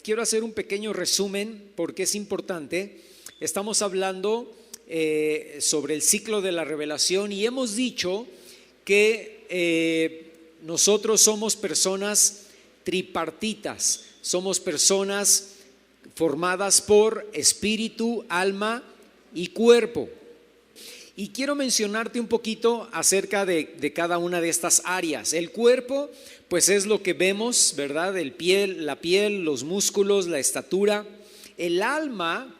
Quiero hacer un pequeño resumen porque es importante. Estamos hablando sobre el ciclo de la revelación y hemos dicho que nosotros somos personas tripartitas, somos personas formadas por espíritu, alma y cuerpo. Y quiero mencionarte un poquito acerca de cada una de estas áreas. El cuerpo, pues es lo que vemos, ¿verdad? La piel, los músculos, la estatura. El alma,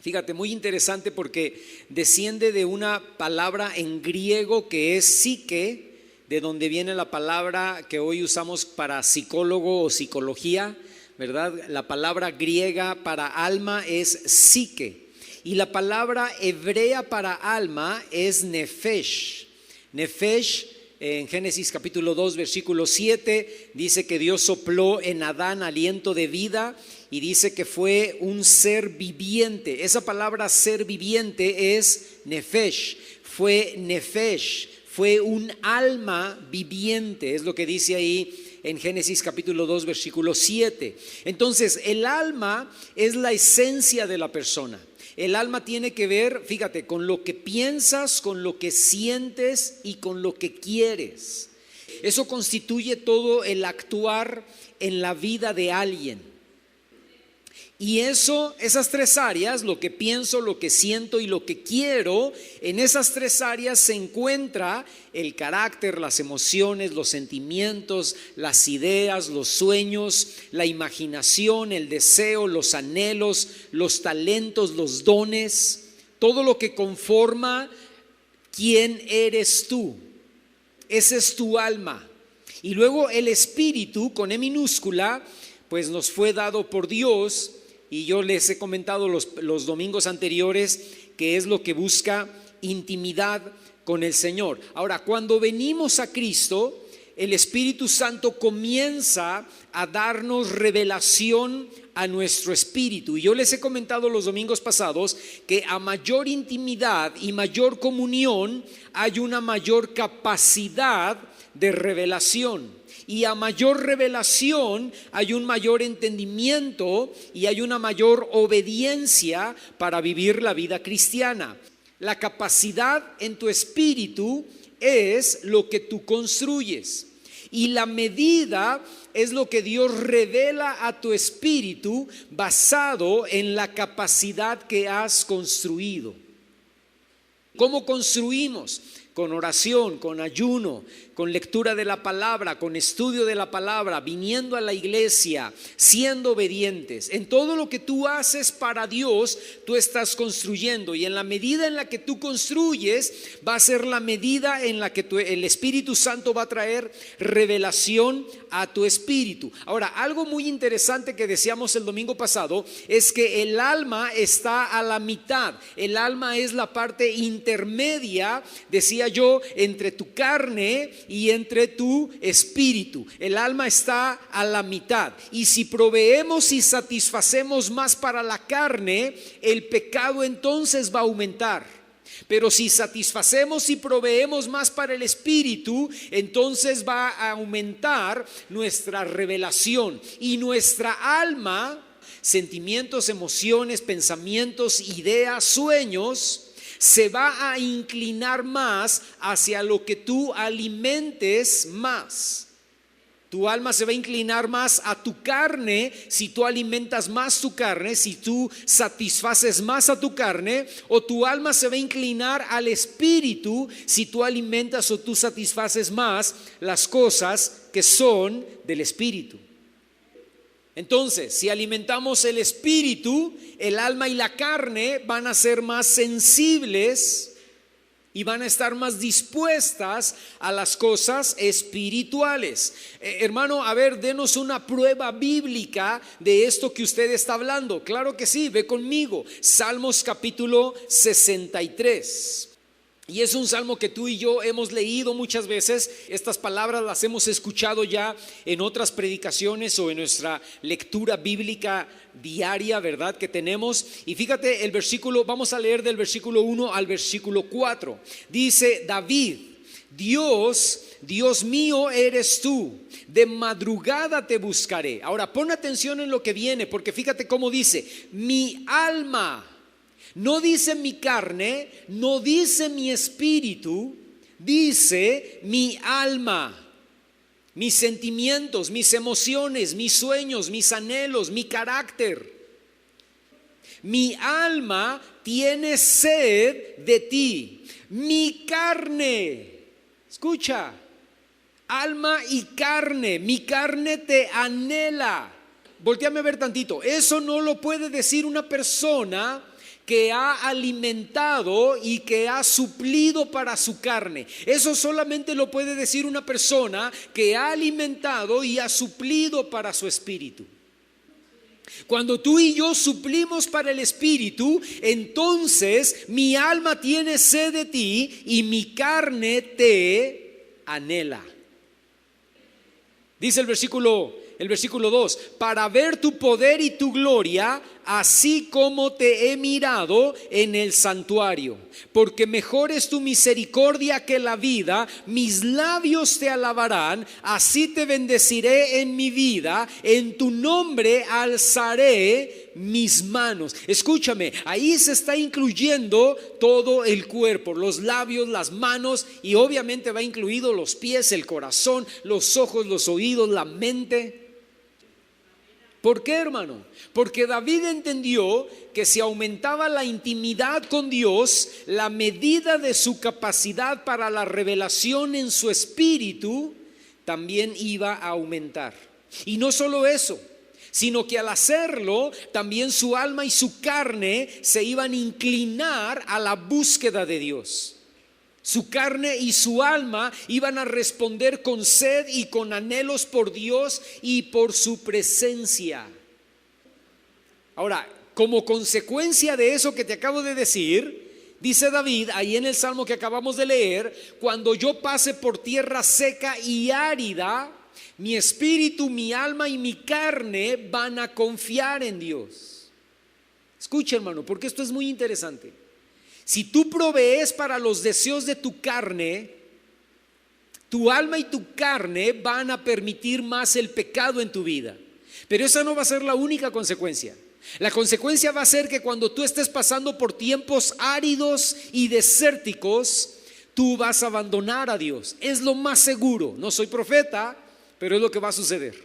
fíjate, muy interesante porque desciende de una palabra en griego que es psique, de donde viene la palabra que hoy usamos para psicólogo o psicología, ¿verdad? La palabra griega para alma es psique. Y la palabra hebrea para alma es nefesh. Nefesh, en Génesis capítulo 2, versículo 7, dice que Dios sopló en Adán aliento de vida y dice que fue un ser viviente. Esa palabra ser viviente es nefesh. Fue un alma viviente, es lo que dice ahí en Génesis capítulo 2, versículo 7. Entonces, el alma es la esencia de la persona. El alma tiene que ver, fíjate, con lo que piensas, con lo que sientes y con lo que quieres. Eso constituye todo el actuar en la vida de alguien. Y esas tres áreas, lo que pienso, lo que siento y lo que quiero, en esas tres áreas se encuentra el carácter, las emociones, los sentimientos, las ideas, los sueños, la imaginación, el deseo, los anhelos, los talentos, los dones, todo lo que conforma quién eres tú. Ese es tu alma. Y luego el espíritu, con E minúscula, pues nos fue dado por Dios. Y yo les he comentado los domingos anteriores que es lo que busca intimidad con el Señor. Ahora, cuando venimos a Cristo, el Espíritu Santo comienza a darnos revelación a nuestro espíritu. Y yo les he comentado los domingos pasados que a mayor intimidad y mayor comunión hay una mayor capacidad de revelación. Y a mayor revelación hay un mayor entendimiento y hay una mayor obediencia para vivir la vida cristiana. La capacidad en tu espíritu es lo que tú construyes. Y la medida es lo que Dios revela a tu espíritu basado en la capacidad que has construido. ¿Cómo construimos? Con oración, con ayuno, con lectura de la palabra, con estudio de la palabra, viniendo a la iglesia, siendo obedientes. En todo lo que tú haces para Dios, tú estás construyendo. Y en la medida en la que tú construyes, va a ser la medida en la que el Espíritu Santo va a traer revelación a tu espíritu. Ahora, algo muy interesante que decíamos el domingo pasado es que el alma está a la mitad. El alma es la parte intermedia, decía yo, entre tu carne y entre tu espíritu. El alma está a la mitad. Y si proveemos y satisfacemos más para la carne, el pecado entonces va a aumentar. Pero si satisfacemos y proveemos más para el espíritu, entonces va a aumentar nuestra revelación. Y nuestra alma, sentimientos, emociones, pensamientos, ideas, sueños, se va a inclinar más hacia lo que tú alimentes más. Tu alma se va a inclinar más a tu carne si tú alimentas más tu carne, si tú satisfaces más a tu carne, o tu alma se va a inclinar al espíritu si tú alimentas o tú satisfaces más las cosas que son del espíritu. Entonces, si alimentamos el espíritu, el alma y la carne van a ser más sensibles y van a estar más dispuestas a las cosas espirituales. Hermano, a ver, denos una prueba bíblica de esto que usted está hablando. Claro que sí, ve conmigo. Salmos capítulo 63. Y es un salmo que tú y yo hemos leído muchas veces. Estas palabras las hemos escuchado ya en otras predicaciones o en nuestra lectura bíblica diaria, ¿verdad? Que tenemos. Y fíjate el versículo, vamos a leer del versículo 1 al versículo 4. Dice David: Dios mío eres tú, de madrugada te buscaré. Ahora pon atención en lo que viene, porque fíjate cómo dice, mi alma, no dice mi carne, no dice mi espíritu, dice mi alma, mis sentimientos, mis emociones, mis sueños, mis anhelos, mi carácter. Mi alma tiene sed de ti, mi carne, escucha, alma y carne, mi carne te anhela. Voltéame a ver tantito, eso no lo puede decir una persona que ha alimentado y que ha suplido para su carne. Eso solamente lo puede decir una persona que ha alimentado y ha suplido para su espíritu. Cuando tú y yo suplimos para el espíritu, entonces mi alma tiene sed de ti y mi carne te anhela. Dice el versículo 2, para ver tu poder y tu gloria, así como te he mirado en el santuario. Porque mejor es tu misericordia que la vida, mis labios te alabarán, así te bendeciré en mi vida, en tu nombre alzaré mis manos. Escúchame, ahí se está incluyendo todo el cuerpo, los labios, las manos, y obviamente va incluido los pies, el corazón, los ojos, los oídos, la mente. ¿Por qué, hermano? Porque David entendió que si aumentaba la intimidad con Dios, la medida de su capacidad para la revelación en su espíritu también iba a aumentar. Y no solo eso, sino que al hacerlo, también su alma y su carne se iban a inclinar a la búsqueda de Dios. Su carne y su alma iban a responder con sed y con anhelos por Dios y por su presencia. Ahora, como consecuencia de eso que te acabo de decir, dice David ahí en el salmo que acabamos de leer, cuando yo pase por tierra seca y árida, mi espíritu, mi alma y mi carne van a confiar en Dios. Escucha, hermano, porque esto es muy interesante. Si tú provees para los deseos de tu carne, tu alma y tu carne van a permitir más el pecado en tu vida. Pero esa no va a ser la única consecuencia. La consecuencia va a ser que cuando tú estés pasando por tiempos áridos y desérticos, tú vas a abandonar a Dios. Es lo más seguro. No soy profeta, pero es lo que va a suceder.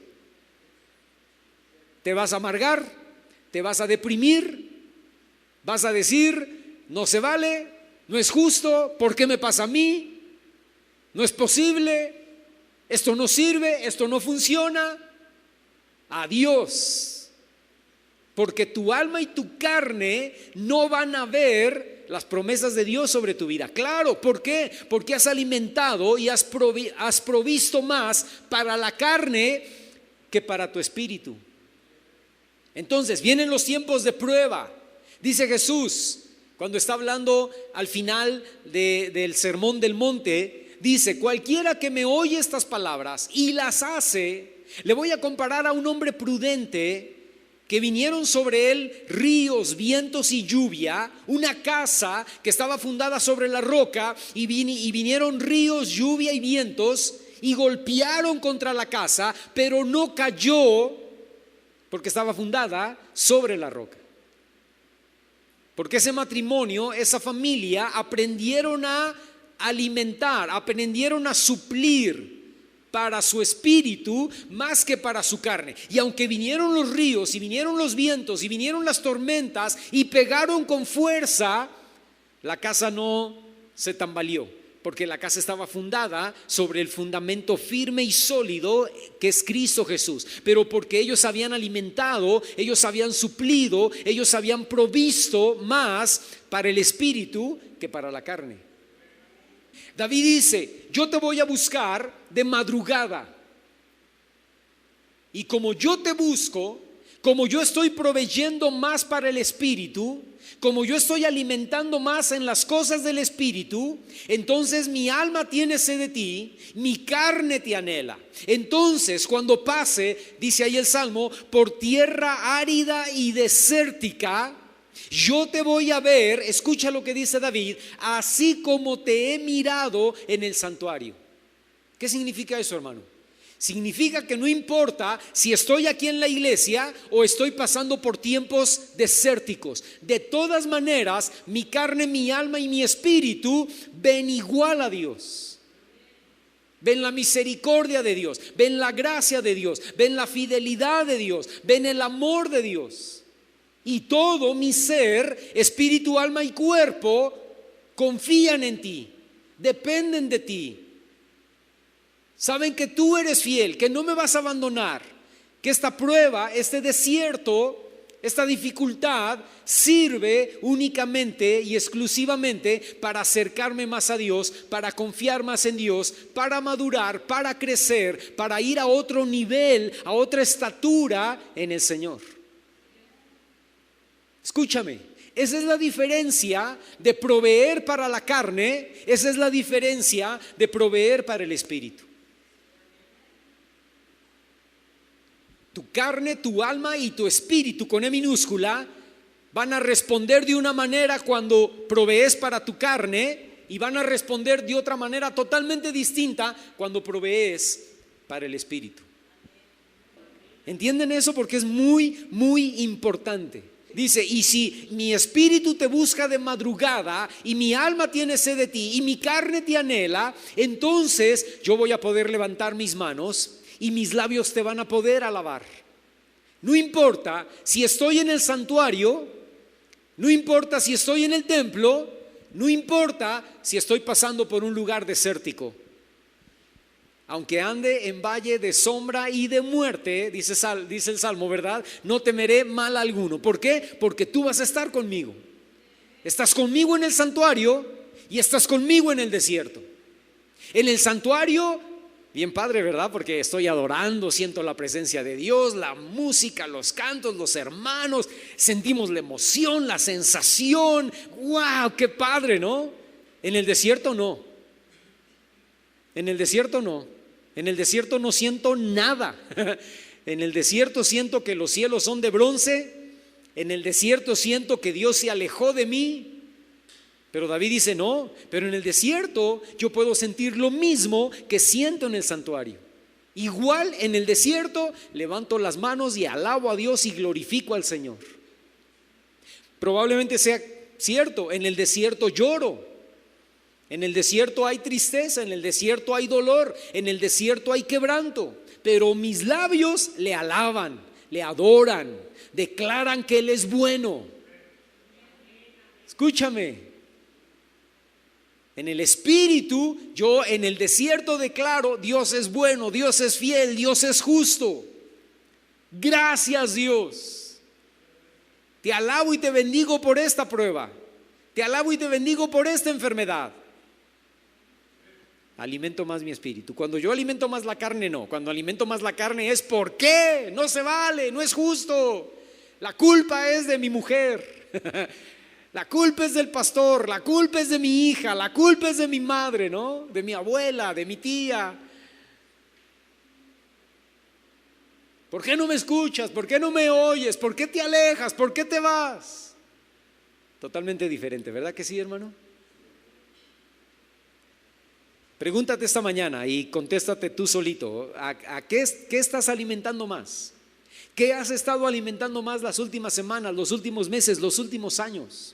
Te vas a amargar, te vas a deprimir, vas a decir: no se vale, no es justo, ¿por qué me pasa a mí? No es posible, esto no sirve, esto no funciona. Adiós, porque tu alma y tu carne no van a ver las promesas de Dios sobre tu vida. Claro, ¿por qué? Porque has alimentado y has provisto más para la carne que para tu espíritu. Entonces vienen los tiempos de prueba. Dice Jesús, cuando está hablando al final del sermón del monte, dice: cualquiera que me oye estas palabras y las hace, le voy a comparar a un hombre prudente que vinieron sobre él ríos, vientos y lluvia, una casa que estaba fundada sobre la roca, y vinieron ríos, lluvia y vientos y golpearon contra la casa, pero no cayó porque estaba fundada sobre la roca. Porque ese matrimonio, esa familia, aprendieron a alimentar, aprendieron a suplir para su espíritu más que para su carne. Y aunque vinieron los ríos y vinieron los vientos y vinieron las tormentas y pegaron con fuerza, la casa no se tambaleó, porque la casa estaba fundada sobre el fundamento firme y sólido que es Cristo Jesús. Pero porque ellos habían alimentado, ellos habían suplido, ellos habían provisto más para el espíritu que para la carne. David dice: yo te voy a buscar de madrugada. Y como yo te busco, como yo estoy proveyendo más para el espíritu, como yo estoy alimentando más en las cosas del espíritu, entonces mi alma tiene sed de ti, mi carne te anhela. Entonces cuando pase, dice ahí el salmo, por tierra árida y desértica, Yo te voy a ver, escucha lo que dice David, así como te he mirado en el santuario. ¿Qué significa eso, hermano? Significa que no importa si estoy aquí en la iglesia o estoy pasando por tiempos desérticos. De todas maneras, mi carne, mi alma y mi espíritu ven igual a Dios. Ven la misericordia de Dios, ven la gracia de Dios, ven la fidelidad de Dios, ven el amor de Dios. Y todo mi ser, espíritu, alma y cuerpo confían en ti, dependen de ti. Saben que tú eres fiel, que no me vas a abandonar, que esta prueba, este desierto, esta dificultad sirve únicamente y exclusivamente para acercarme más a Dios, para confiar más en Dios, para madurar, para crecer, para ir a otro nivel, a otra estatura en el Señor. Escúchame, esa es la diferencia de proveer para la carne, esa es la diferencia de proveer para el espíritu. Tu carne, tu alma y tu espíritu con E minúscula van a responder de una manera cuando provees para tu carne y van a responder de otra manera totalmente distinta cuando provees para el espíritu. ¿Entienden eso? Porque es muy, muy importante. Dice, y si mi espíritu te busca de madrugada y mi alma tiene sed de ti y mi carne te anhela, entonces yo voy a poder levantar mis manos y mis labios te van a poder alabar. No importa si estoy en el santuario, no importa si estoy en el templo, no importa si estoy pasando por un lugar desértico. Aunque ande en valle de sombra y de muerte, dice el Salmo, ¿verdad? No temeré mal alguno. ¿Por qué? Porque tú vas a estar conmigo. Estás conmigo en el santuario y estás conmigo en el desierto. En el santuario, bien padre, ¿verdad? Porque estoy adorando, siento la presencia de Dios, la música, los cantos, los hermanos, sentimos la emoción, la sensación. ¡Wow! ¡Qué padre!, ¿no? En el desierto no. En el desierto no. En el desierto no siento nada. En el desierto siento que los cielos son de bronce. En el desierto siento que Dios se alejó de mí. Pero David dice no, pero en el desierto yo puedo sentir lo mismo que siento en el santuario. Igual en el desierto levanto las manos y alabo a Dios y glorifico al Señor. Probablemente sea cierto, en el desierto lloro. En el desierto hay tristeza, en el desierto hay dolor, en el desierto hay quebranto, pero mis labios le alaban, le adoran, declaran que Él es bueno. Escúchame, en el espíritu yo en el desierto declaro: Dios es bueno, Dios es fiel, Dios es justo. Gracias, Dios. Te alabo y te bendigo por esta prueba, te alabo y te bendigo por esta enfermedad. Alimento más mi espíritu. Cuando yo alimento más la carne, no. Cuando alimento más la carne es ¿por qué? No se vale, no es justo. La culpa es de mi mujer. La culpa es del pastor, la culpa es de mi hija, la culpa es de mi madre, ¿no? De mi abuela, de mi tía. ¿Por qué no me escuchas? ¿Por qué no me oyes? ¿Por qué te alejas? ¿Por qué te vas? Totalmente diferente, ¿verdad que sí, hermano? Pregúntate esta mañana y contéstate tú solito, ¿a qué estás alimentando más? ¿Qué has estado alimentando más las últimas semanas, los últimos meses, los últimos años?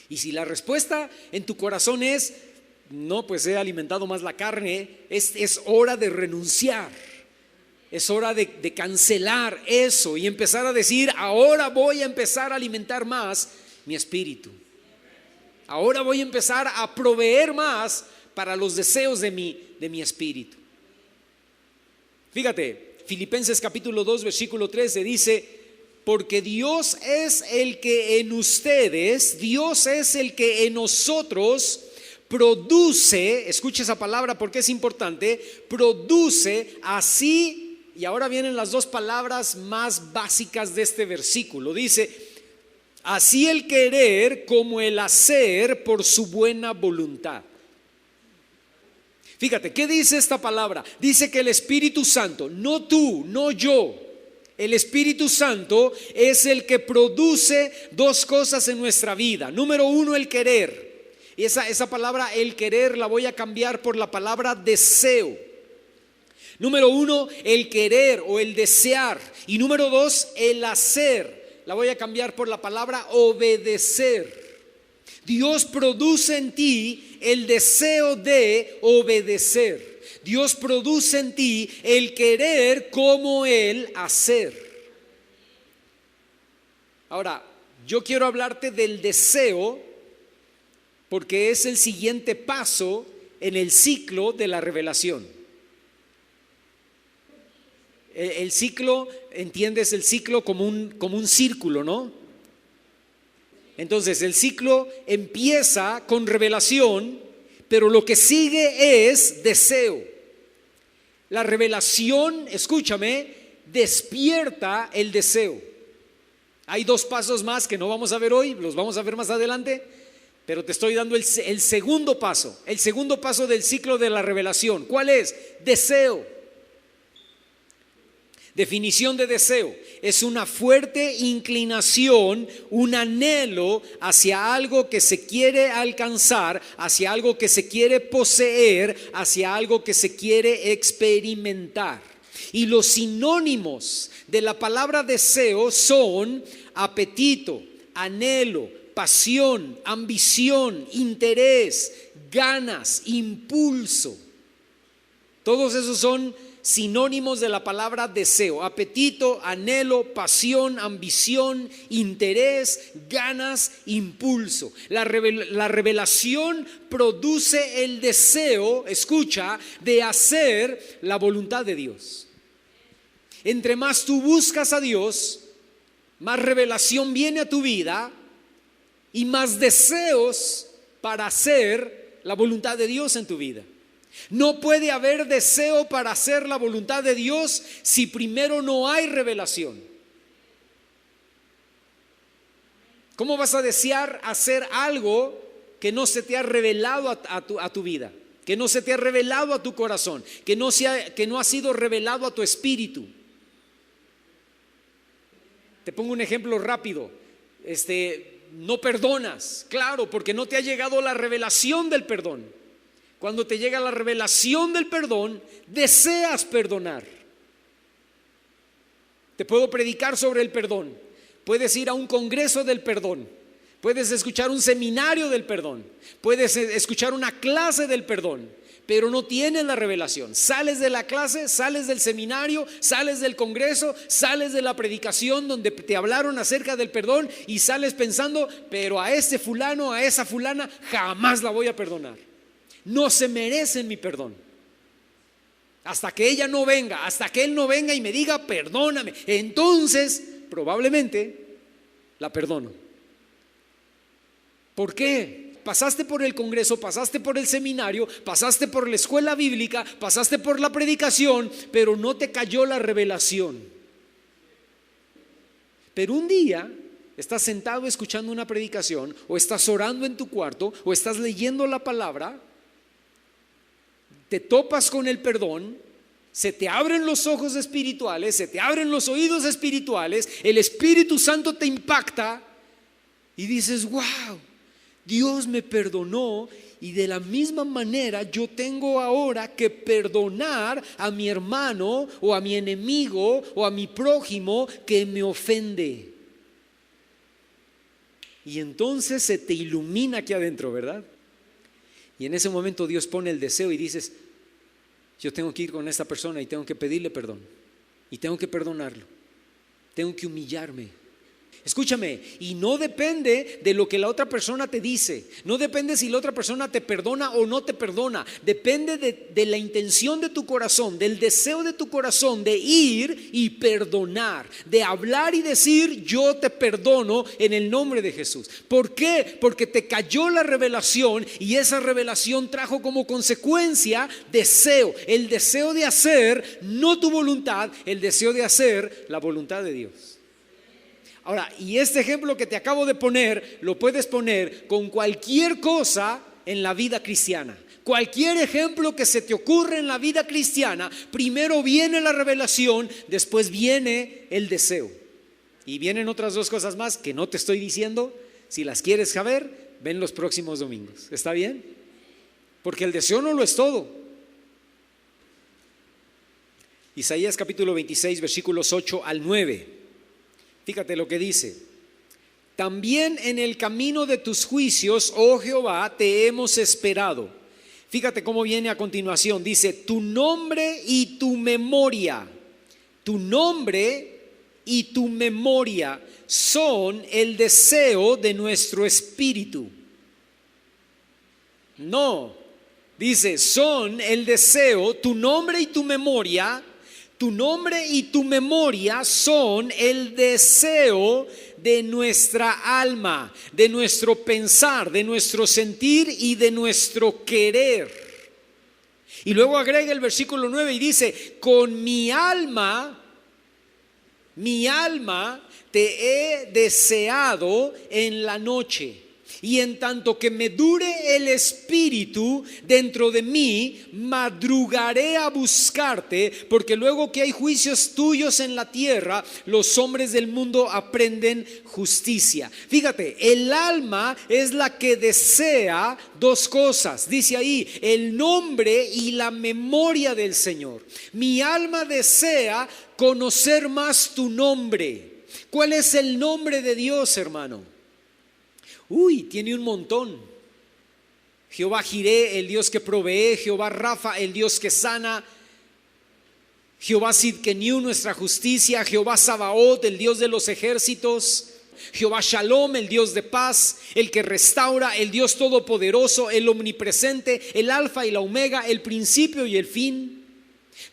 Y si la respuesta en tu corazón es no, pues he alimentado más la carne, es hora de renunciar, es hora de cancelar eso y empezar a decir: ahora voy a empezar a alimentar más mi espíritu, ahora voy a empezar a proveer más para los deseos de mi espíritu. Fíjate, Filipenses capítulo 2 versículo 13 dice: porque Dios es el que en ustedes, Dios es el que en nosotros produce, escucha esa palabra porque es importante, produce así, y ahora vienen las dos palabras más básicas de este versículo, dice: así el querer como el hacer por su buena voluntad. Fíjate, ¿qué dice esta palabra? Dice que el Espíritu Santo, no tú, no yo, El Espíritu Santo es el que produce dos cosas en nuestra vida. Número uno, el querer. Y esa palabra, el querer, la voy a cambiar por la palabra deseo. Número uno, el querer o el desear. Y número dos, el hacer. La voy a cambiar por la palabra obedecer. Dios produce en ti el deseo de obedecer. Dios produce en ti el querer como el hacer. Ahora, yo quiero hablarte del deseo porque es el siguiente paso en el ciclo de la revelación. El ciclo, entiendes el ciclo como un círculo, ¿no? Entonces el ciclo empieza con revelación, pero lo que sigue es deseo. La revelación, escúchame, despierta el deseo. Hay dos pasos más que no vamos a ver hoy, los vamos a ver más adelante, pero te estoy dando el segundo paso del ciclo de la revelación. ¿Cuál es? Deseo. Definición de deseo: es una fuerte inclinación, un anhelo hacia algo que se quiere alcanzar, hacia algo que se quiere poseer, hacia algo que se quiere experimentar. Y los sinónimos de la palabra deseo son apetito, anhelo, pasión, ambición, interés, ganas, impulso. Todos esos son sinónimos de la palabra deseo: apetito, anhelo, pasión, ambición, interés, ganas, impulso. La revelación produce el deseo, escucha, de hacer la voluntad de Dios. Entre más tú buscas a Dios, más revelación viene a tu vida y más deseos para hacer la voluntad de Dios en tu vida. No puede haber deseo para hacer la voluntad de Dios si primero no hay revelación. ¿Cómo vas a desear hacer algo que no se te ha revelado a tu vida? Que no se te ha revelado a tu corazón, que no ha sido revelado a tu espíritu. Te pongo un ejemplo rápido. No perdonas, claro, porque no te ha llegado la revelación del perdón. Cuando te llega la revelación del perdón, deseas perdonar. Te puedo predicar sobre el perdón. Puedes ir a un congreso del perdón. Puedes escuchar un seminario del perdón. Puedes escuchar una clase del perdón, pero no tienes la revelación. Sales de la clase, sales del seminario, sales del congreso, sales de la predicación donde te hablaron acerca del perdón y sales pensando, pero a este fulano, a esa fulana, jamás la voy a perdonar. No se merecen mi perdón. Hasta que ella no venga, hasta que él no venga y me diga perdóname, entonces probablemente la perdono. ¿Por qué? Pasaste por el congreso, pasaste por el seminario, pasaste por la escuela bíblica, pasaste por la predicación, pero no te cayó la revelación. Pero un día estás sentado escuchando una predicación, o estás orando en tu cuarto, o estás leyendo la palabra, te topas con el perdón, se te abren los ojos espirituales, se te abren los oídos espirituales, el Espíritu Santo te impacta y dices, wow, Dios me perdonó, y de la misma manera yo tengo ahora que perdonar a mi hermano o a mi enemigo o a mi prójimo que me ofende. Y entonces se te ilumina aquí adentro, ¿verdad? Y en ese momento Dios pone el deseo y dices, yo tengo que ir con esta persona y tengo que pedirle perdón y tengo que perdonarlo, tengo que humillarme. Escúchame, y no depende de lo que la otra persona te dice, no depende si la otra persona te perdona o no te perdona, depende de la intención de tu corazón, del deseo de tu corazón de ir y perdonar, de hablar y decir yo te perdono en el nombre de Jesús. ¿Por qué? Porque te cayó la revelación y esa revelación trajo como consecuencia deseo, el deseo de hacer no tu voluntad, el deseo de hacer la voluntad de Dios. Ahora, y este ejemplo que te acabo de poner, lo puedes poner con cualquier cosa en la vida cristiana. Cualquier ejemplo que se te ocurra en la vida cristiana, primero viene la revelación, después viene el deseo. Y vienen otras dos cosas más que no te estoy diciendo. Si las quieres saber, ven los próximos domingos. ¿Está bien? Porque el deseo no lo es todo. Isaías capítulo 26, versículos 8 al 9. Fíjate lo que dice. También en el camino de tus juicios, oh Jehová, te hemos esperado. Fíjate cómo viene a continuación. Dice, tu nombre y tu memoria. Tu nombre y tu memoria son el deseo de nuestro espíritu. No, dice, son el deseo, tu nombre y tu memoria. Tu nombre y tu memoria son el deseo de nuestra alma, de nuestro pensar, de nuestro sentir y de nuestro querer. Y luego agrega el versículo 9 y dice, con mi alma te he deseado en la noche. Y en tanto que me dure el espíritu dentro de mí, madrugaré a buscarte, porque luego que hay juicios tuyos en la tierra, los hombres del mundo aprenden justicia. Fíjate, el alma es la que desea dos cosas. Dice ahí, el nombre y la memoria del Señor. Mi alma desea conocer más tu nombre. ¿Cuál es el nombre de Dios, hermano? Tiene un montón. Jehová Jireh, el Dios que provee. Jehová Rafa, el Dios que sana. Jehová Sidkeniu, nuestra justicia. Jehová Sabaoth, el Dios de los ejércitos. Jehová Shalom, el Dios de paz, el que restaura, el Dios todopoderoso, el omnipresente, el alfa y la omega, el principio y el fin.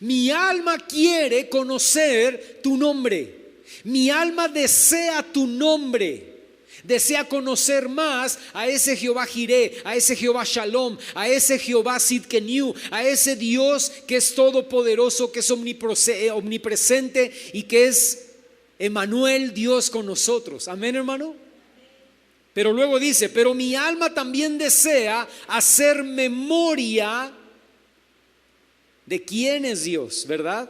Mi alma quiere conocer tu nombre. Mi alma desea tu nombre. Desea conocer más a ese Jehová Jireh, a ese Jehová Shalom, a ese Jehová Sidkeniu, a ese Dios que es todopoderoso, que es omnipresente y que es Emmanuel, Dios con nosotros. Amén, hermano. Pero luego dice, pero mi alma también desea hacer memoria de quién es Dios, ¿verdad?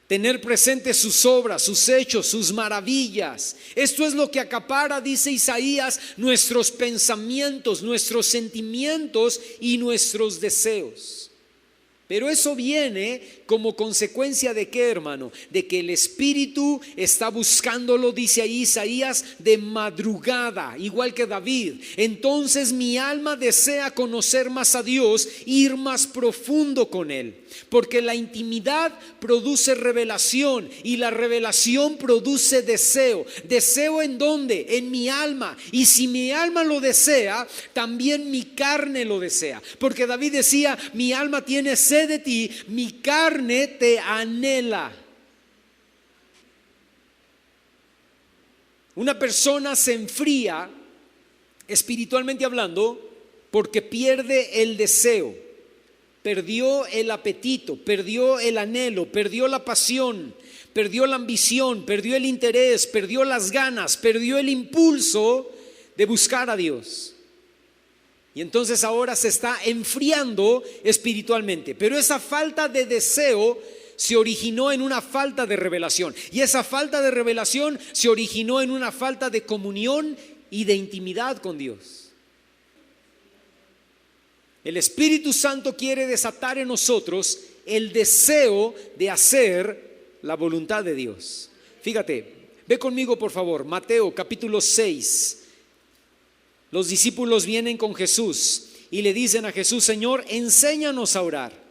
Tener presente sus obras, sus hechos, sus maravillas. Esto es lo que acapara, dice Isaías, nuestros pensamientos, nuestros sentimientos y nuestros deseos. Pero eso viene como consecuencia de ¿qué, hermano? De que el Espíritu está buscándolo, dice ahí Isaías, de madrugada, igual que David. Entonces mi alma desea conocer más a Dios, ir más profundo con Él. Porque la intimidad produce revelación y la revelación produce deseo. ¿Deseo en dónde? En mi alma. Y si mi alma lo desea, también mi carne lo desea. Porque David decía, mi alma tiene sed de ti, mi carne te anhela. Una persona se enfría, espiritualmente hablando, porque pierde el deseo. Perdió el apetito, perdió el anhelo, perdió la pasión, perdió la ambición, perdió el interés, perdió las ganas, perdió el impulso de buscar a Dios. Y entonces ahora se está enfriando espiritualmente. Pero esa falta de deseo se originó en una falta de revelación. Y esa falta de revelación se originó en una falta de comunión y de intimidad con Dios. El Espíritu Santo quiere desatar en nosotros el deseo de hacer la voluntad de Dios. Fíjate, ve conmigo por favor, Mateo capítulo 6. Los discípulos vienen con Jesús y le dicen a Jesús, Señor, enséñanos a orar.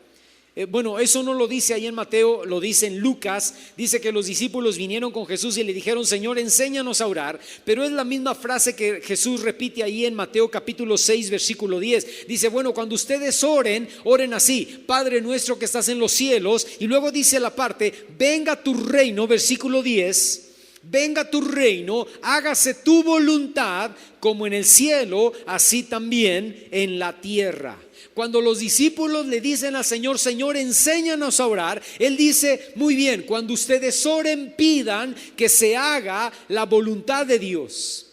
Bueno, eso no lo dice ahí en Mateo, lo dice en Lucas. Dice que los discípulos vinieron con Jesús y le dijeron, Señor, enséñanos a orar. Pero es la misma frase que Jesús repite ahí en Mateo capítulo 6 versículo 10. Dice, bueno, cuando ustedes oren, oren así: Padre nuestro que estás en los cielos. Y luego dice la parte, venga tu reino, versículo 10. Venga tu reino, hágase tu voluntad como en el cielo, así también en la tierra. Cuando los discípulos le dicen al Señor, Señor, enséñanos a orar, Él dice, muy bien, cuando ustedes oren, pidan que se haga la voluntad de Dios.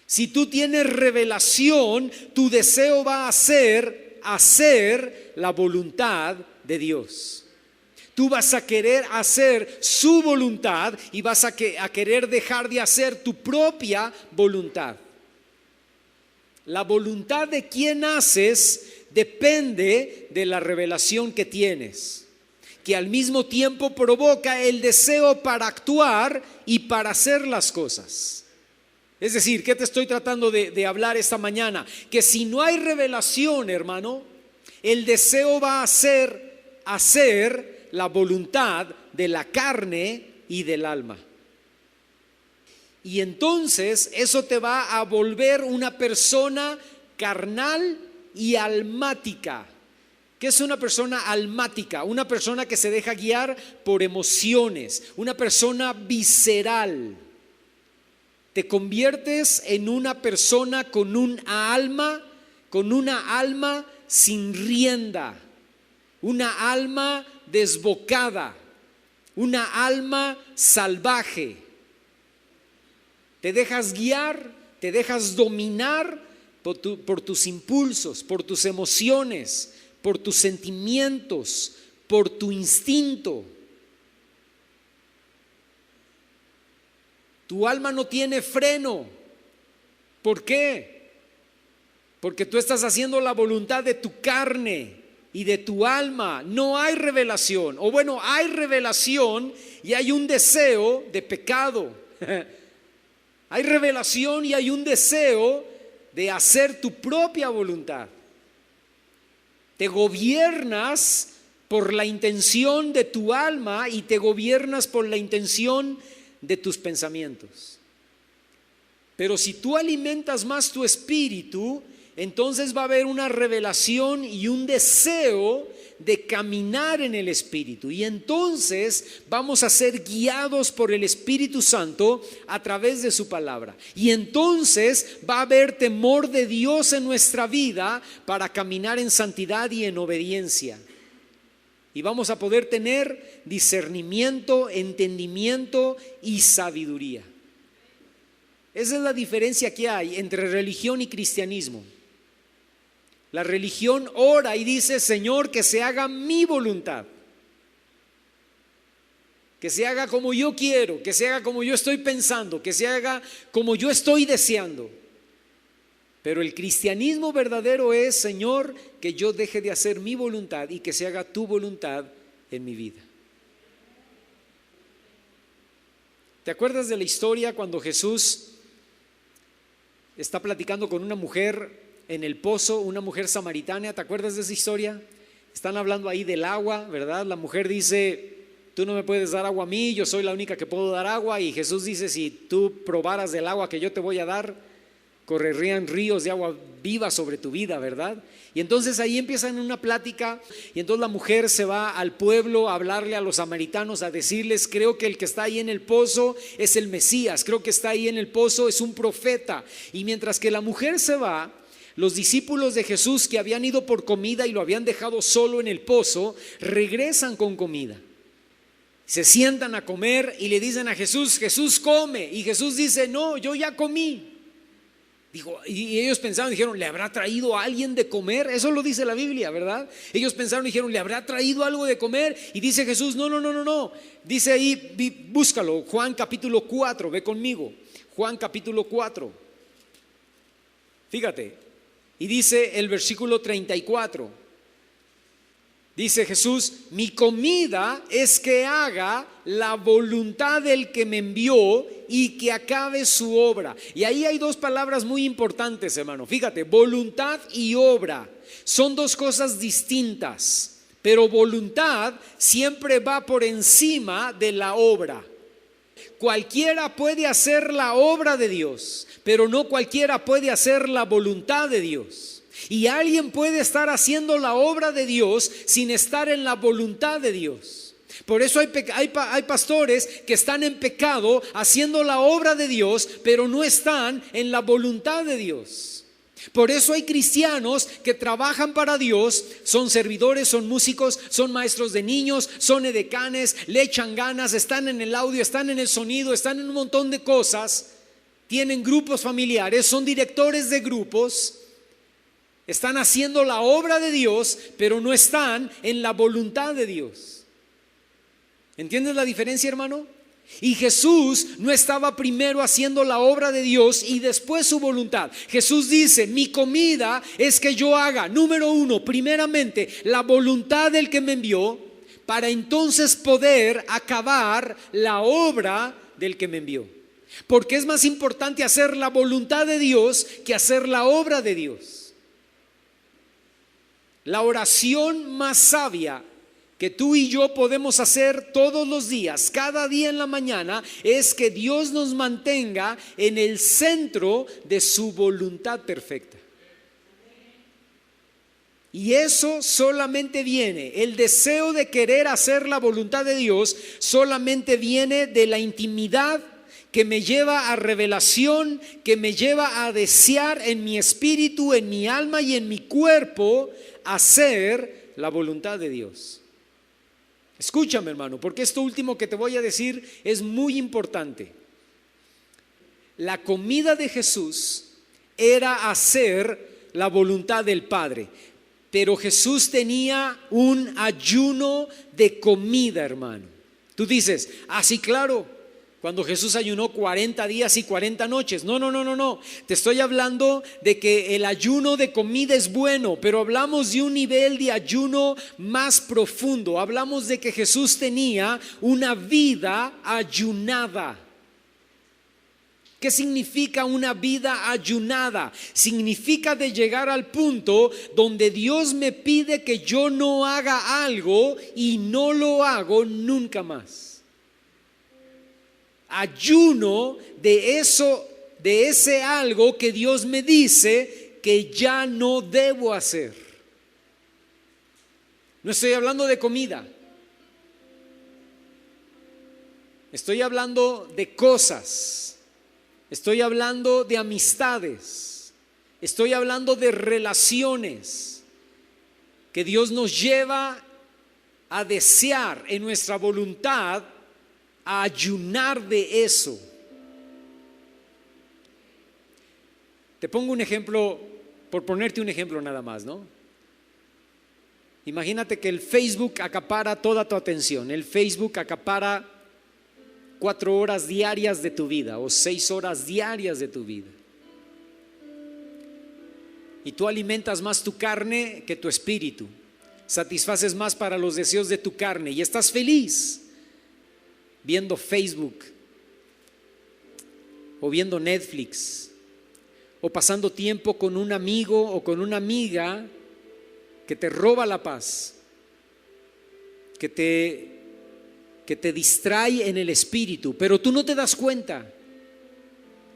Si tú tienes revelación, tu deseo va a ser hacer la voluntad de Dios. Tú vas a querer hacer su voluntad y vas a querer dejar de hacer tu propia voluntad. La voluntad de quien haces depende de la revelación que tienes, que al mismo tiempo provoca el deseo para actuar y para hacer las cosas. Es decir, ¿qué te estoy tratando de hablar esta mañana? Que si no hay revelación, hermano, el deseo va a ser hacer la voluntad de la carne y del alma. Y entonces eso te va a volver una persona carnal y almática. ¿Qué es una persona almática? Una persona que se deja guiar por emociones, una persona visceral. Te conviertes en una persona con una alma sin rienda, una alma desbocada, una alma salvaje. Te dejas guiar, te dejas dominar por tus impulsos, por tus emociones, por tus sentimientos, por tu instinto. Tu alma no tiene freno. ¿Por qué? Porque tú estás haciendo la voluntad de tu carne y de tu alma. No hay revelación, o bueno, hay revelación y hay un deseo de pecado. Hay revelación y hay un deseo de hacer tu propia voluntad. Te gobiernas por la intención de tu alma y te gobiernas por la intención de tus pensamientos. Pero si tú alimentas más tu espíritu, entonces va a haber una revelación y un deseo de caminar en el Espíritu. Y entonces vamos a ser guiados por el Espíritu Santo a través de su palabra. Y entonces va a haber temor de Dios en nuestra vida para caminar en santidad y en obediencia. Y vamos a poder tener discernimiento, entendimiento y sabiduría. Esa es la diferencia que hay entre religión y cristianismo. La religión ora y dice: Señor, que se haga mi voluntad, que se haga como yo quiero, que se haga como yo estoy pensando, que se haga como yo estoy deseando. Pero el cristianismo verdadero es: Señor, que yo deje de hacer mi voluntad y que se haga tu voluntad en mi vida. ¿Te acuerdas de la historia cuando Jesús está platicando con una mujer en el pozo, una mujer samaritana? ¿Te acuerdas de esa historia? Están hablando ahí del agua, ¿verdad? La mujer dice: tú no me puedes dar agua a mí, yo soy la única que puedo dar agua. Y Jesús dice: si tú probaras del agua que yo te voy a dar, correrían ríos de agua viva sobre tu vida, ¿verdad? Y entonces ahí empiezan una plática, y entonces la mujer se va al pueblo a hablarle a los samaritanos, a decirles: creo que el que está ahí en el pozo es el Mesías, creo que está ahí en el pozo es un profeta. Y mientras que la mujer se va, los discípulos de Jesús, que habían ido por comida y lo habían dejado solo en el pozo, regresan con comida. Se sientan a comer y le dicen a Jesús: Jesús, come. Y Jesús dice: no, yo ya comí. Y ellos pensaron, dijeron: ¿le habrá traído a alguien de comer? Eso lo dice la Biblia, ¿verdad? Ellos pensaron, dijeron: ¿le habrá traído algo de comer? Y dice Jesús: no. Dice ahí, búscalo, Juan capítulo 4, ve conmigo. Juan capítulo 4. Fíjate. Y dice el versículo 34, dice Jesús: mi comida es que haga la voluntad del que me envió y que acabe su obra. Y ahí hay dos palabras muy importantes, hermano. Fíjate, voluntad y obra son dos cosas distintas, pero voluntad siempre va por encima de la obra. Cualquiera puede hacer la obra de Dios, pero no cualquiera puede hacer la voluntad de Dios. Y alguien puede estar haciendo la obra de Dios sin estar en la voluntad de Dios. Por eso hay pastores que están en pecado haciendo la obra de Dios, pero no están en la voluntad de Dios. Por eso hay cristianos que trabajan para Dios, son servidores, son músicos, son maestros de niños, son edecanes, le echan ganas, están en el audio, están en el sonido, están en un montón de cosas, tienen grupos familiares, son directores de grupos, Están haciendo la obra de Dios, pero no están en la voluntad de Dios. ¿Entiendes la diferencia, hermano? Y Jesús no estaba primero haciendo la obra de Dios y después su voluntad. Jesús dice: mi comida es que yo haga, número uno, primeramente la voluntad del que me envió, para entonces poder acabar la obra del que me envió. Porque es más importante hacer la voluntad de Dios que hacer la obra de Dios. La oración más sabia que tú y yo podemos hacer todos los días, cada día en la mañana, es que Dios nos mantenga en el centro de su voluntad perfecta. Y eso solamente viene, el deseo de querer hacer la voluntad de Dios solamente viene de la intimidad que me lleva a revelación, que me lleva a desear en mi espíritu, en mi alma y en mi cuerpo hacer la voluntad de Dios. Escúchame, hermano, porque esto último que te voy a decir es muy importante. La comida de Jesús era hacer la voluntad del Padre, pero Jesús tenía un ayuno de comida, hermano. Tú dices: ah, sí, claro, cuando Jesús ayunó 40 días y 40 noches. No. Te estoy hablando de que el ayuno de comida es bueno, pero hablamos de un nivel de ayuno más profundo. Hablamos de que Jesús tenía una vida ayunada. ¿Qué significa una vida ayunada? Significa de llegar al punto donde Dios me pide que yo no haga algo y no lo hago nunca más. Ayuno de eso, de ese algo que Dios me dice que ya no debo hacer. No estoy hablando de comida. Estoy hablando de cosas. Estoy hablando de amistades. Estoy hablando de relaciones que Dios nos lleva a desear en nuestra voluntad, a ayunar de eso. Te pongo un ejemplo, por ponerte un ejemplo nada más, ¿no? Imagínate que el Facebook acapara toda tu atención. El Facebook acapara 4 horas diarias de tu vida o 6 horas diarias de tu vida. Y tú alimentas más tu carne que tu espíritu. Satisfaces más para los deseos de tu carne y estás feliz viendo Facebook o viendo Netflix o pasando tiempo con un amigo o con una amiga que te roba la paz, que te distrae en el espíritu, pero tú no te das cuenta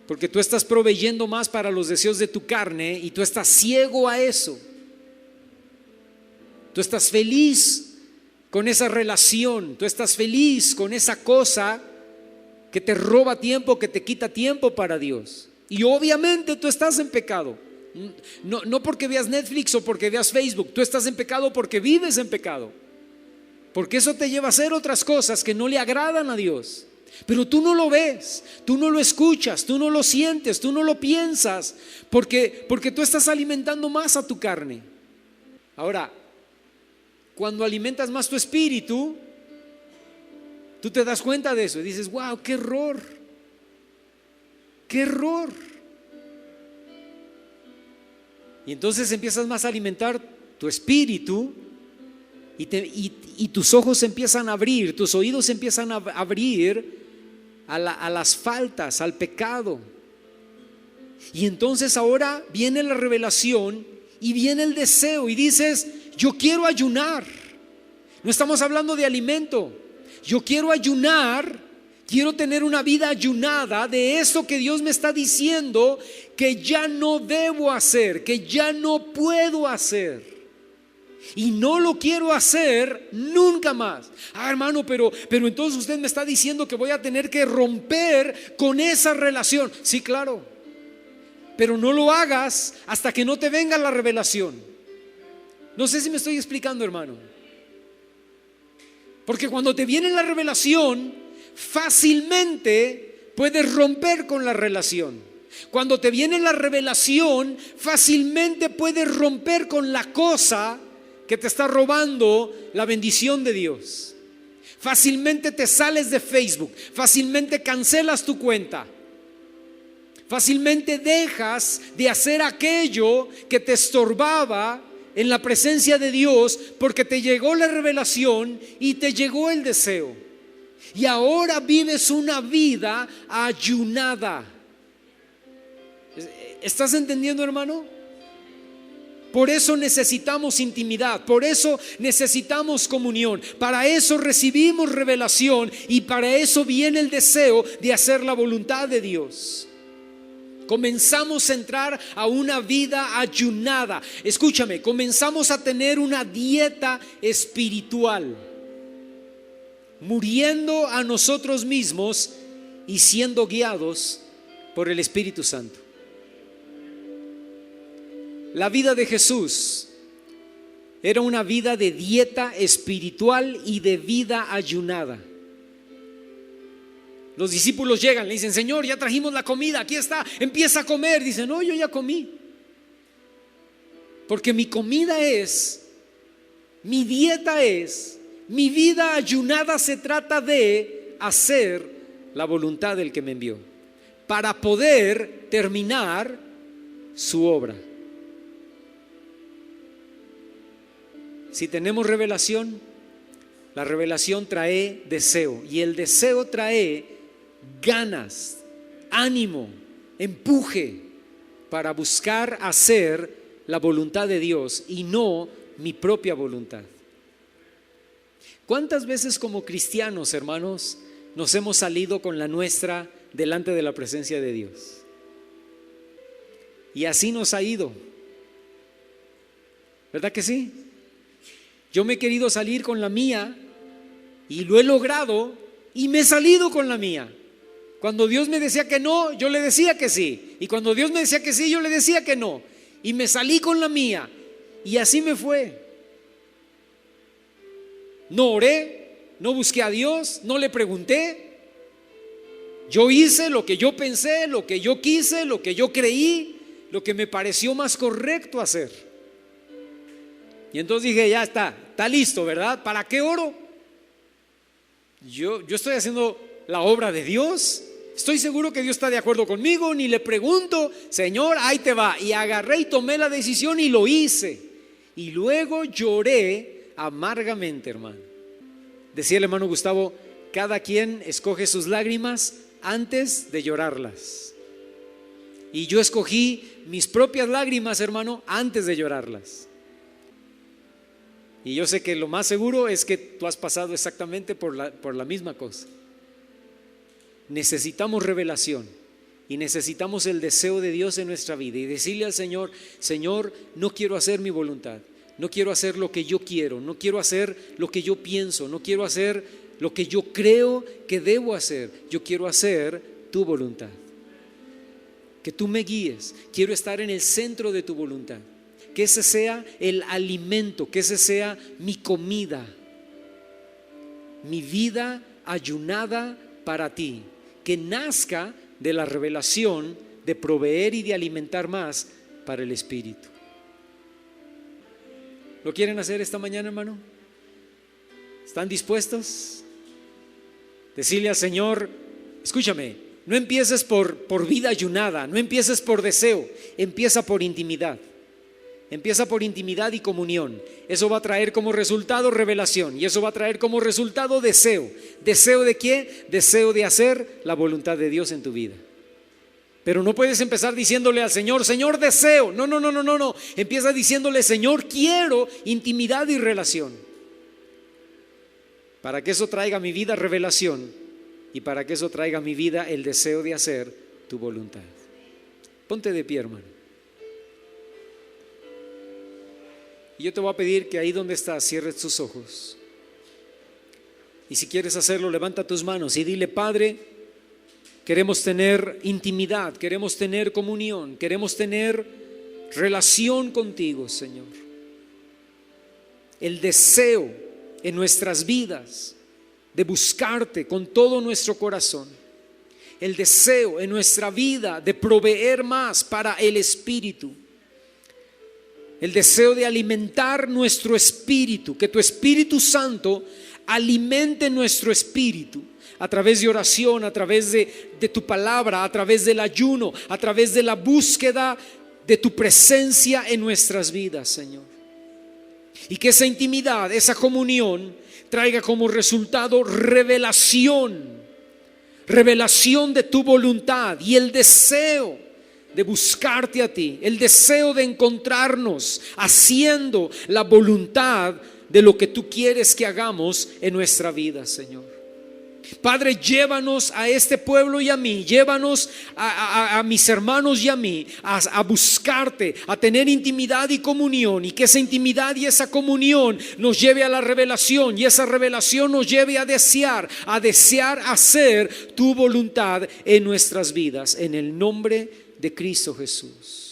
porque tú estás proveyendo más para los deseos de tu carne y tú estás ciego a eso. Tú estás feliz con esa relación, tú estás feliz con esa cosa que te roba tiempo, que te quita tiempo para Dios. Y obviamente tú estás en pecado. No porque veas Netflix o porque veas Facebook, tú estás en pecado porque vives en pecado. Porque eso te lleva a hacer otras cosas que no le agradan a Dios. Pero tú no lo ves, tú no lo escuchas, tú no lo sientes, tú no lo piensas, porque tú estás alimentando más a tu carne. Ahora, cuando alimentas más tu espíritu, tú te das cuenta de eso y dices: wow, qué error, qué error. Y entonces empiezas más a alimentar tu espíritu y tus ojos se empiezan a abrir, tus oídos se empiezan a abrir a las faltas, al pecado. Y entonces ahora viene la revelación y viene el deseo y dices: yo quiero ayunar. No estamos hablando de alimento. Yo quiero ayunar, quiero tener una vida ayunada de eso que Dios me está diciendo que ya no debo hacer, que ya no puedo hacer. Y no lo quiero hacer nunca más. Ah, hermano, pero entonces usted me está diciendo que voy a tener que romper con esa relación. Sí, claro. Pero no lo hagas hasta que no te venga la revelación. No sé si me estoy explicando, hermano. Porque cuando te viene la revelación, fácilmente puedes romper con la relación. Cuando te viene la revelación, fácilmente puedes romper con la cosa que te está robando la bendición de Dios. Fácilmente te sales de Facebook, fácilmente cancelas tu cuenta, fácilmente dejas de hacer aquello que te estorbaba en la presencia de Dios, porque te llegó la revelación y te llegó el deseo. Y ahora vives una vida ayunada. ¿Estás entendiendo, hermano? Por eso necesitamos intimidad, por eso necesitamos comunión, para eso recibimos revelación y para eso viene el deseo de hacer la voluntad de Dios. Comenzamos a entrar a una vida ayunada. Escúchame, comenzamos a tener una dieta espiritual, muriendo a nosotros mismos y siendo guiados por el Espíritu Santo. La vida de Jesús era una vida de dieta espiritual y de vida ayunada. Los discípulos llegan, le dicen: Señor, ya trajimos la comida, aquí está, empieza a comer. Dice: no, yo ya comí. Porque mi comida es, mi dieta es, mi vida ayunada se trata de hacer la voluntad del que me envió, para poder terminar su obra. Si tenemos revelación, la revelación trae deseo, y el deseo trae ganas, ánimo, empuje para buscar hacer la voluntad de Dios y no mi propia voluntad. ¿Cuántas veces como cristianos, hermanos, nos hemos salido con la nuestra delante de la presencia de Dios? Y así nos ha ido, ¿verdad que sí? Yo me he querido salir con la mía y lo he logrado, y me he salido con la mía. Cuando Dios me decía que no, yo le decía que sí, y cuando Dios me decía que sí, yo le decía que no, y me salí con la mía, y así me fue. No oré, no busqué a Dios, no le pregunté. Yo hice lo que yo pensé, lo que yo quise, lo que yo creí, lo que me pareció más correcto hacer. Y entonces dije: ya está listo, ¿verdad? ¿Para qué oro? Yo estoy haciendo la obra de Dios. Estoy seguro que Dios está de acuerdo conmigo. Ni le pregunto: Señor, ahí te va. Y agarré y tomé la decisión y lo hice. Y luego lloré amargamente, hermano. Decía el hermano Gustavo: cada quien escoge sus lágrimas antes de llorarlas. Y yo escogí mis propias lágrimas, hermano, antes de llorarlas. Y yo sé que lo más seguro es que tú has pasado exactamente por la misma cosa. Necesitamos revelación y necesitamos el deseo de Dios en nuestra vida, y decirle al Señor: Señor, no quiero hacer mi voluntad, no quiero hacer lo que yo quiero, no quiero hacer lo que yo pienso, no quiero hacer lo que yo creo que debo hacer. Yo quiero hacer tu voluntad, que tú me guíes. Quiero estar en el centro de tu voluntad, que ese sea el alimento, que ese sea mi comida, mi vida ayunada para ti, que nazca de la revelación de proveer y de alimentar más para el Espíritu. ¿Lo quieren hacer esta mañana, hermano? ¿Están dispuestos? Decirle al Señor: escúchame, no empieces por vida ayunada, no empieces por deseo, empieza por intimidad. Empieza por intimidad y comunión. Eso va a traer como resultado revelación, y eso va a traer como resultado deseo. ¿Deseo de qué? Deseo de hacer la voluntad de Dios en tu vida. Pero no puedes empezar diciéndole al Señor: Señor, deseo. No. Empieza diciéndole: Señor, quiero intimidad y relación. Para que eso traiga a mi vida revelación, y para que eso traiga a mi vida el deseo de hacer tu voluntad. Ponte de pie, hermano. Y yo te voy a pedir que ahí donde estás cierres tus ojos. Y si quieres hacerlo, levanta tus manos y dile: Padre, queremos tener intimidad, queremos tener comunión, queremos tener relación contigo, Señor. El deseo en nuestras vidas de buscarte con todo nuestro corazón. el deseo en nuestra vida de proveer más para el Espíritu. El deseo de alimentar nuestro espíritu, que tu Espíritu Santo alimente nuestro espíritu a través de oración, a través de tu palabra, a través del ayuno, a través de la búsqueda de tu presencia en nuestras vidas, Señor. Y que esa intimidad, esa comunión traiga como resultado revelación de tu voluntad y el deseo de buscarte a ti, el deseo de encontrarnos haciendo la voluntad de lo que tú quieres que hagamos en nuestra vida, Señor. Padre, llévanos a este pueblo y a mí, llévanos a mis hermanos y a mí a buscarte, a tener intimidad y comunión, y que esa intimidad y esa comunión nos lleve a la revelación, y esa revelación nos lleve a desear hacer tu voluntad en nuestras vidas, en el nombre de Cristo Jesús.